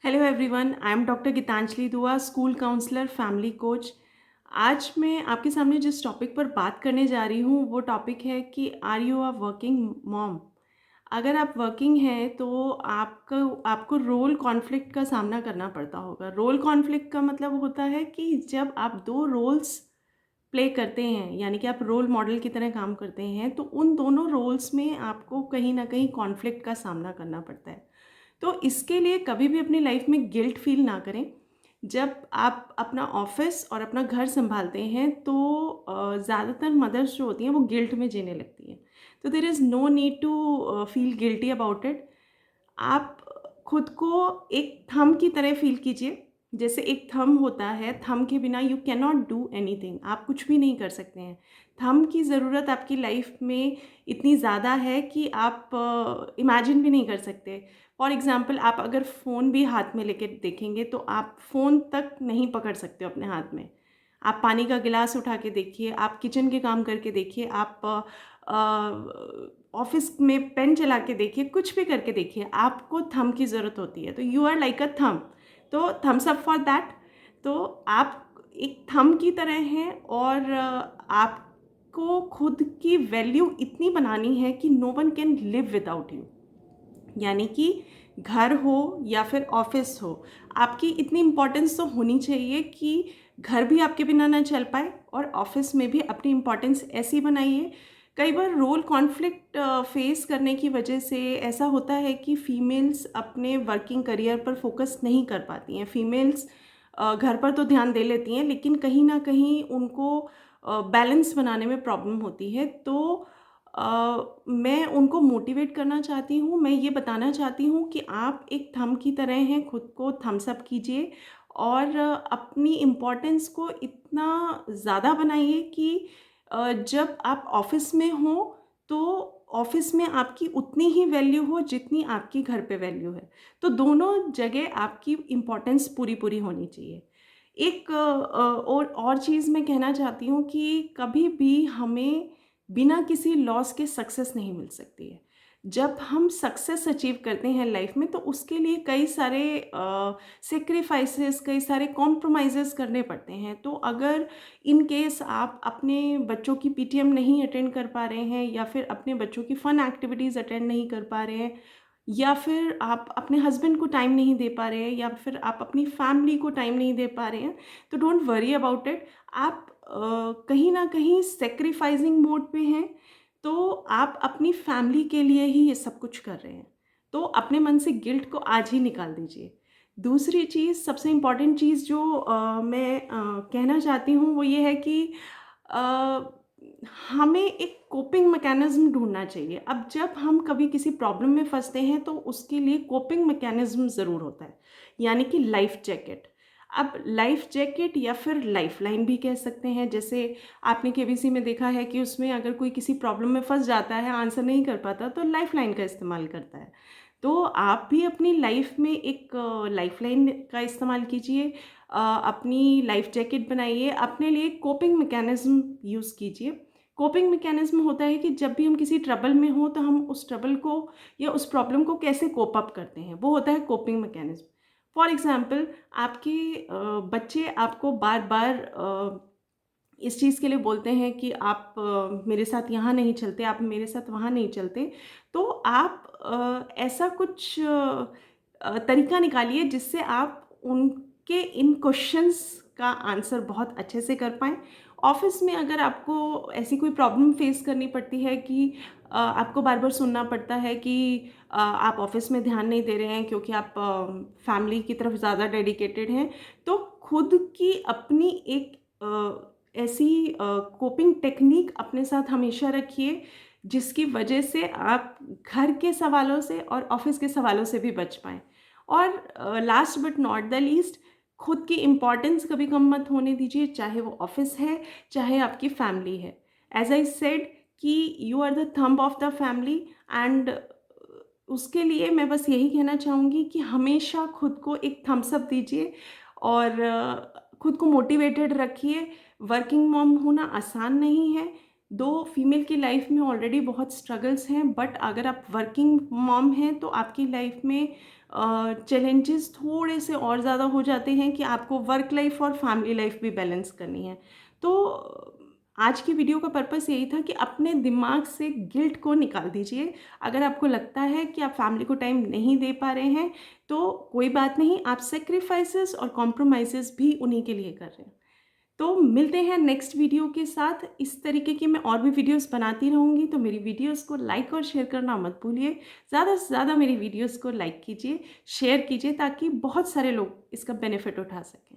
Hello everyone, I am doctor Geetanjali Dua, school counsellor, family coach. आज मैं आपके सामने जिस टॉपिक पर बात करने जा रही हूँ वो टॉपिक है कि are you a working mom. अगर आप वर्किंग हैं तो आपको आपको रोल कॉन्फ्लिक्ट का सामना करना पड़ता होगा। रोल कॉन्फ्लिक्ट का मतलब होता है कि जब आप दो रोल्स प्ले करते हैं, यानी कि आप रोल मॉडल की तरह काम करते हैं, तो उन दोनों रोल्स में आपको कहीं ना कहीं कॉन्फ्लिक्ट का सामना करना पड़ता है। तो इसके लिए कभी भी अपनी लाइफ में गिल्ट फील ना करें। जब आप अपना ऑफिस और अपना घर संभालते हैं तो ज़्यादातर मदर्स जो होती हैं वो गिल्ट में जीने लगती हैं। तो there is no need to feel guilty about it. आप खुद को एक थंब की तरह फील कीजिए। जैसे एक थंब होता है, थंब के बिना you can not do anything, आप कुछ भी नहीं कर सकते हैं। थंब की ज़रूरत आपकी लाइफ में इतनी ज़्यादा है कि आप इमेजिन भी नहीं कर सकते। फॉर एग्ज़ाम्पल, आप अगर फ़ोन भी हाथ में लेके देखेंगे तो आप फ़ोन तक नहीं पकड़ सकते हो अपने हाथ में। आप पानी का गिलास उठा के देखिए, आप किचन के काम करके देखिए, आप ऑफिस में पेन चला के देखिए, कुछ भी करके देखिए, आपको थंब की ज़रूरत होती है। तो you are like a thumb. तो थम्स अप फॉर दैट। तो आप एक थंब की तरह हैं और आपको खुद की वैल्यू इतनी बनानी है कि no one can live without you. यानी कि घर हो या फिर ऑफिस हो, आपकी इतनी इम्पोर्टेंस तो होनी चाहिए कि घर भी आपके बिना ना चल पाए और ऑफिस में भी अपनी इम्पोर्टेंस ऐसी बनाइए। कई बार रोल कॉन्फ्लिक्ट फेस करने की वजह से ऐसा होता है कि फीमेल्स अपने वर्किंग करियर पर फोकस नहीं कर पाती हैं। फीमेल्स घर पर तो ध्यान दे लेती हैं, लेकिन कहीं ना कहीं उनको बैलेंस बनाने में प्रॉब्लम होती है। तो मैं उनको मोटिवेट करना चाहती हूँ। मैं ये बताना चाहती हूँ कि आप एक थंब की तरह हैं, खुद को थम्स अप कीजिए और अपनी इम्पोर्टेंस को इतना ज़्यादा बनाइए कि जब आप ऑफिस में हो तो ऑफिस में आपकी उतनी ही वैल्यू हो जितनी आपकी घर पे वैल्यू है। तो दोनों जगह आपकी इम्पोर्टेंस पूरी पूरी होनी चाहिए। एक और चीज़ मैं कहना चाहती हूँ कि कभी भी हमें बिना किसी लॉस के सक्सेस नहीं मिल सकती है। जब हम सक्सेस अचीव करते हैं लाइफ में तो उसके लिए कई सारे सेक्रीफाइसेस, कई सारे कॉम्प्रोमाइज़ेस करने पड़ते हैं। तो अगर इन केस आप अपने बच्चों की पीटीएम नहीं अटेंड कर पा रहे हैं, या फिर अपने बच्चों की फ़न एक्टिविटीज़ अटेंड नहीं कर पा रहे हैं, या फिर आप अपने हस्बैंड को टाइम नहीं दे पा रहे हैं, या फिर आप अपनी फैमिली को टाइम नहीं दे पा रहे हैं, तो डोंट वरी अबाउट इट। आप कहीं ना कहीं सेक्रीफाइसिंग मोड पे हैं। तो आप अपनी फैमिली के लिए ही ये सब कुछ कर रहे हैं। तो अपने मन से गिल्ट को आज ही निकाल दीजिए। दूसरी चीज़, सबसे इम्पॉर्टेंट चीज़ जो मैं कहना चाहती हूँ वो ये है कि अ, हमें एक कोपिंग मैकेनिज्म ढूंढना चाहिए। अब जब हम कभी किसी प्रॉब्लम में फंसते हैं तो उसके लिए कोपिंग मैकेनिज्म ज़रूर होता है, यानी कि लाइफ जैकेट। अब लाइफ जैकेट या फिर लाइफ लाइन भी कह सकते हैं। जैसे आपने केबीसी में देखा है कि उसमें अगर कोई किसी प्रॉब्लम में फंस जाता है, आंसर नहीं कर पाता, तो लाइफ लाइन का इस्तेमाल करता है। तो आप भी अपनी लाइफ में एक लाइफ लाइन का इस्तेमाल कीजिए। अपनी लाइफ जैकेट बनाइए, अपने लिए कोपिंग मैकेनिज्म यूज़ कीजिए। कोपिंग मैकेनिज्म होता है कि जब भी हम किसी ट्रबल में हो तो हम उस ट्रबल को या उस प्रॉब्लम को कैसे कोप अप करते हैं, वो होता है कोपिंग मैकेनिज्म। फॉर एग्जाम्पल, आपके बच्चे आपको बार बार इस चीज़ के लिए बोलते हैं कि आप मेरे साथ यहाँ नहीं चलते, आप मेरे साथ वहाँ नहीं चलते। तो आप ऐसा कुछ तरीका निकालिए जिससे आप उनके इन क्वेश्चंस का आंसर बहुत अच्छे से कर पाएँ। ऑफ़िस में अगर आपको ऐसी कोई प्रॉब्लम फेस करनी पड़ती है कि आपको बार-बार सुनना पड़ता है कि आप ऑफ़िस में ध्यान नहीं दे रहे हैं क्योंकि आप फैमिली की तरफ ज़्यादा डेडिकेटेड हैं, तो खुद की अपनी एक ऐसी कोपिंग टेक्निक अपने साथ हमेशा रखिए जिसकी वजह से आप घर के सवालों से और ऑफिस के सवालों से भी बच पाएँ। और last but not the least, खुद की इम्पोर्टेंस कभी कम मत होने दीजिए, चाहे वो ऑफिस है, चाहे आपकी फैमिली है। एज आई सेड कि you are the thumb of the family. And उसके लिए मैं बस यही कहना चाहूँगी कि हमेशा खुद को एक थम्स अप दीजिए और खुद को मोटिवेटेड रखिए। वर्किंग मॉम होना आसान नहीं है। दो फीमेल की लाइफ में ऑलरेडी बहुत स्ट्रगल्स हैं, बट अगर आप वर्किंग मॉम हैं तो आपकी लाइफ में चैलेंजेस थोड़े से और ज़्यादा हो जाते हैं कि आपको वर्क लाइफ और फैमिली लाइफ भी बैलेंस करनी है। तो आज की वीडियो का पर्पस यही था कि अपने दिमाग से गिल्ट को निकाल दीजिए। अगर आपको लगता है कि आप फैमिली को टाइम नहीं दे पा रहे हैं तो कोई बात नहीं, आप सेक्रीफाइसेस और कॉम्प्रोमाइज़ेस भी उन्हीं के लिए कर रहे हैं। तो मिलते हैं नेक्स्ट वीडियो के साथ। इस तरीके की मैं और भी वीडियोस बनाती रहूँगी, तो मेरी वीडियोस को लाइक और शेयर करना मत भूलिए। ज़्यादा से ज़्यादा मेरी वीडियोस को लाइक कीजिए, शेयर कीजिए, ताकि बहुत सारे लोग इसका बेनिफिट उठा सकें।